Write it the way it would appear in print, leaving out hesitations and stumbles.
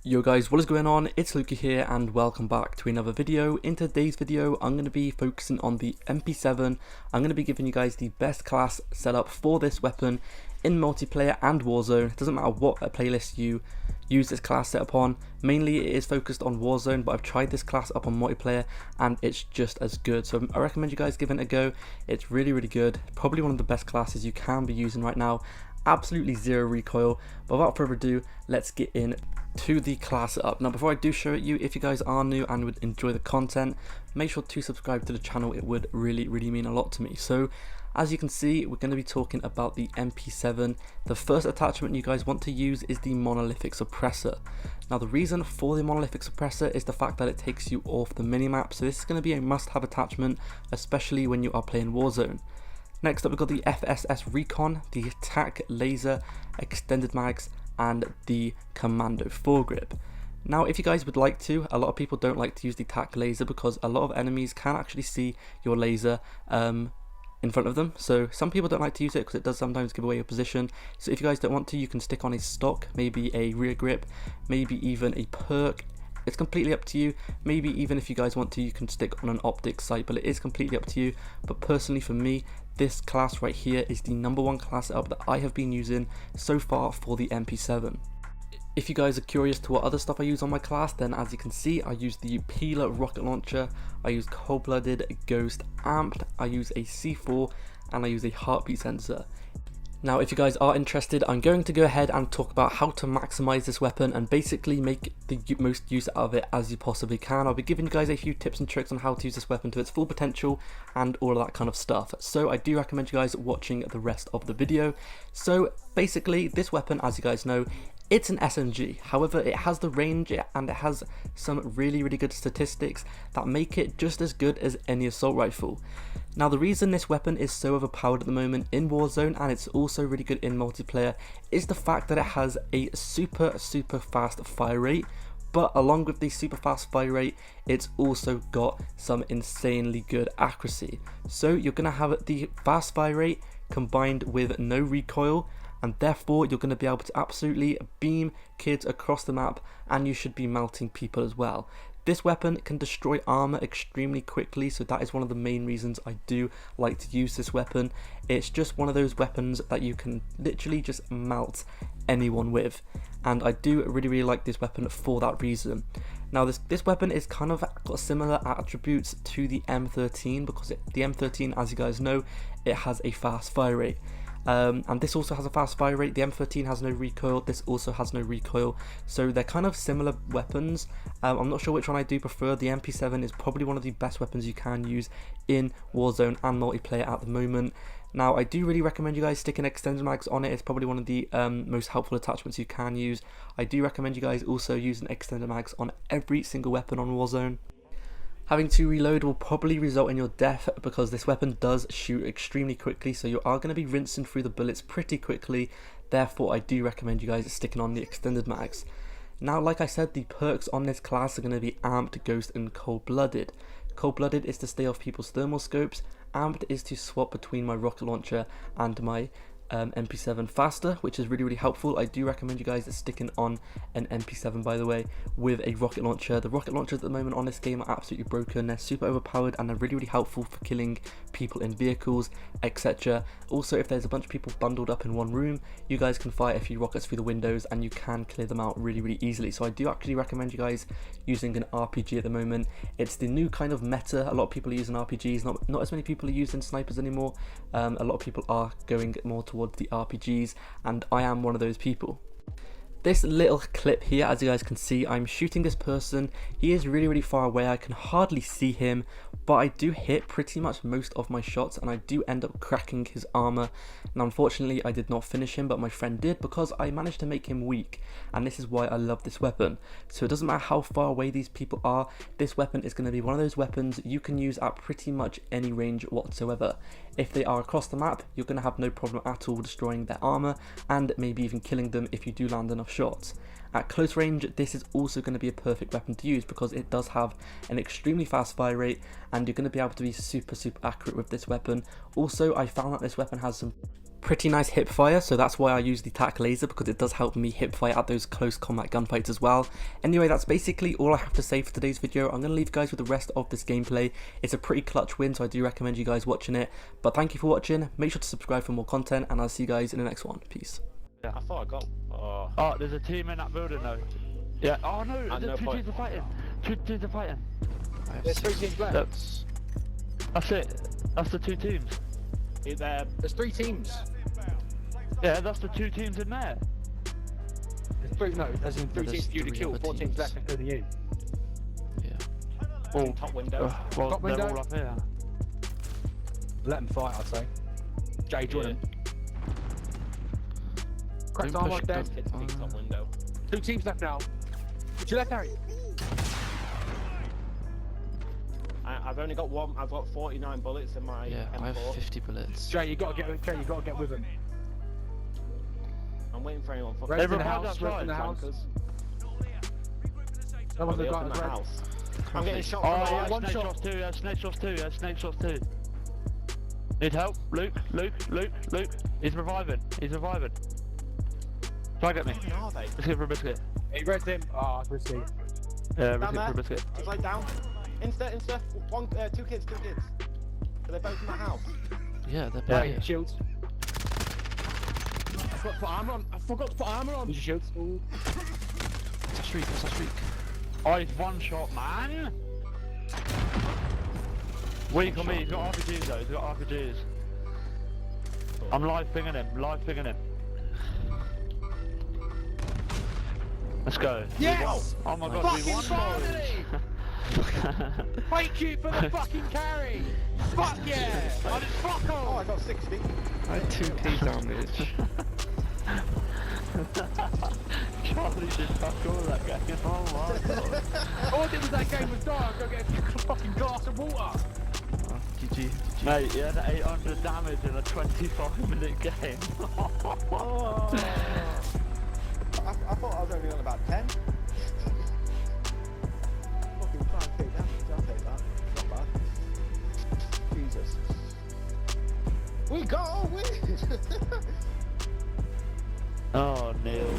Yo guys, what is going on? It's Luki here and welcome back to another video. In today's video, I'm going to be focusing on the MP7. I'm going to be giving you guys the best class setup for this weapon in multiplayer and Warzone. It doesn't matter what playlist you use this class setup on. Mainly it is focused on Warzone, but I've tried this class up on multiplayer and it's just as good. So I recommend you guys giving it a go. It's really good. Probably one of the best classes you can be using right now. Absolutely zero recoil. But without further ado, let's get in to the class setup. Now before I do show it you, if you guys are new and would enjoy the content, make sure to subscribe to the channel. It would really mean a lot to me. So as you can see, we're going to be talking about the MP7. The first attachment you guys want to use is the monolithic suppressor. Now the reason for the monolithic suppressor is the fact that it takes you off the minimap, so this is going to be a must-have attachment, especially when you are playing Warzone. Next up, we've got the FSS Recon, the attack laser, extended mags, and the commando foregrip. Now if you guys would like to, a lot of people don't like to use the attack laser because a lot of enemies can actually see your laser in front of them, so some people don't like to use it because it does sometimes give away your position. So if you guys don't want to, you can stick on a stock, maybe a rear grip, maybe even a perk. It's completely up to you. Maybe even if you guys want to, you can stick on an optics sight, but it is completely up to you. But personally for me, this class right here is the #1 class setup that I have been using so far for the MP7. If you guys are curious to what other stuff I use on my class, then as you can see, I use the Peeler rocket launcher, I use cold-blooded, ghost, amped, I use a C4, and I use a heartbeat sensor. Now if you guys are interested, I'm going to go ahead and talk about how to maximize this weapon and basically make the most use out of it as you possibly can. I'll be giving you guys a few tips and tricks on how to use this weapon to its full potential and all of that kind of stuff. So I do recommend you guys watching the rest of the video. So basically this weapon, as you guys know, it's an SMG, however it has the range and it has some really good statistics that make it just as good as any assault rifle. Now the reason this weapon is so overpowered at the moment in Warzone, and it's also really good in multiplayer, is the fact that it has a super fast fire rate. But along with the super fast fire rate, it's also got some insanely good accuracy. So you're going to have the fast fire rate combined with no recoil, and therefore you're going to be able to absolutely beam kids across the map, and you should be melting people as well. This weapon can destroy armor extremely quickly, so that is one of the main reasons I do like to use this weapon. It's just one of those weapons that you can literally just melt anyone with, and I do really like this weapon for that reason. Now this weapon is kind of got similar attributes to the M13 because the M13, as you guys know, it has a fast fire rate. And this also has a fast fire rate. The M13 has no recoil, this also has no recoil, so they're kind of similar weapons. I'm not sure which one I do prefer. The MP7 is probably one of the best weapons you can use in Warzone and multiplayer at the moment. Now I do really recommend you guys sticking extended mags on it. It's probably one of the most helpful attachments you can use. I do recommend you guys also using extended mags on every single weapon on Warzone. Having to reload will probably result in your death because this weapon does shoot extremely quickly, so you are going to be rinsing through the bullets pretty quickly. Therefore I do recommend you guys sticking on the extended mags. Now like I said, the perks on this class are going to be amped, ghost, and cold-blooded. Cold-blooded is to stay off people's thermal scopes, amped is to swap between my rocket launcher and my MP7 faster, which is really helpful. I do recommend you guys sticking on an MP7, by the way, with a rocket launcher. The rocket launchers at the moment on this game are absolutely broken. They're super overpowered and they're really helpful for killing people in vehicles, etc. Also, if there's a bunch of people bundled up in one room, you guys can fire a few rockets through the windows and you can clear them out really easily. So I do actually recommend you guys using an RPG at the moment. It's the new kind of meta. A lot of people are using RPGs, not as many people are using snipers anymore. A lot of people are going more towards the RPGs, and I am one of those people. This little clip here, as you guys can see, I'm shooting this person. He is really far away, I can hardly see him, but I do hit pretty much most of my shots and I do end up cracking his armor. Now unfortunately I did not finish him, but my friend did because I managed to make him weak, and this is why I love this weapon. So it doesn't matter how far away these people are, this weapon is going to be one of those weapons you can use at pretty much any range whatsoever. If they are across the map, you're going to have no problem at all destroying their armor and maybe even killing them if you do land enough shots. At close range, this is also going to be a perfect weapon to use because it does have an extremely fast fire rate and you're going to be able to be super accurate with this weapon. Also, I found that this weapon has some pretty nice hip fire, so that's why I use the tac laser, because it does help me hip fire at those close combat gunfights as well. Anyway, that's basically all I have to say for today's video. I'm going to leave you guys with the rest of this gameplay. It's a pretty clutch win, so I do recommend you guys watching it. But thank you for watching, make sure to subscribe for more content, and I'll see you guys in the next one. Peace. Yeah, I thought I got. Oh, there's a team in that building though. Yeah. Oh no, no two teams are fighting. Two teams are fighting. There's 3 teams left. That's it. That's the 2 teams. There's 3 teams. Yeah, that's the 2 teams in there. There's 3, no, there's 3 teams for you to kill, 4 teams left including you. Yeah. Well, top window. Well, Top they're window. all up here. Let them fight, I'd say. Jay, join them. Cracked Don't arm push, on dead. Hit the top window. 2 teams left now. Put your left, Harry. I've only got one. I've got 49 bullets in my Yeah, M4. I have 50 bullets. Jay, you gotta get with him. I'm waiting for anyone. Red in the Everyone house, outside, red in the house. Flankers. That was the They guy up in with the red. house. I'm getting shot Oh, from yeah, the one snake shot. shots too. Yeah, snake shots too. Yeah, snake shots too. Need help? Luke. He's reviving. Try and get me. Where are they? Let's go for a biscuit. He read him. Ah, oh, risky. Yeah, Down biscuit for a there. biscuit. He's like down. Insta. One, 2 kids. Are they both in the house? Yeah, they're Yeah. back here. Shields. I forgot to put armor on. I forgot to put armor on. Use your shields. Ooh. That's a streak. Oh, he's one shot, man. Weak on me. He's got RPGs though. He's got RPGs. I'm live pinging him. Let's go. Yes! Oh my god, we Fucking won, finally! boys. Thank you for the fucking carry! Fuck yeah! I just fuck Oh, I off! got 60. I had 2k damage. Charlie did fuck all that game. Oh my god. All I did was that game was die, I'll go get a fucking glass of water! Oh, GG. Mate, you had 800 damage in a 25-minute game. I thought I was only on about 10. Fucking 5k damage. I'll take that. Not bad. Jesus. We got a win! Oh, Neil.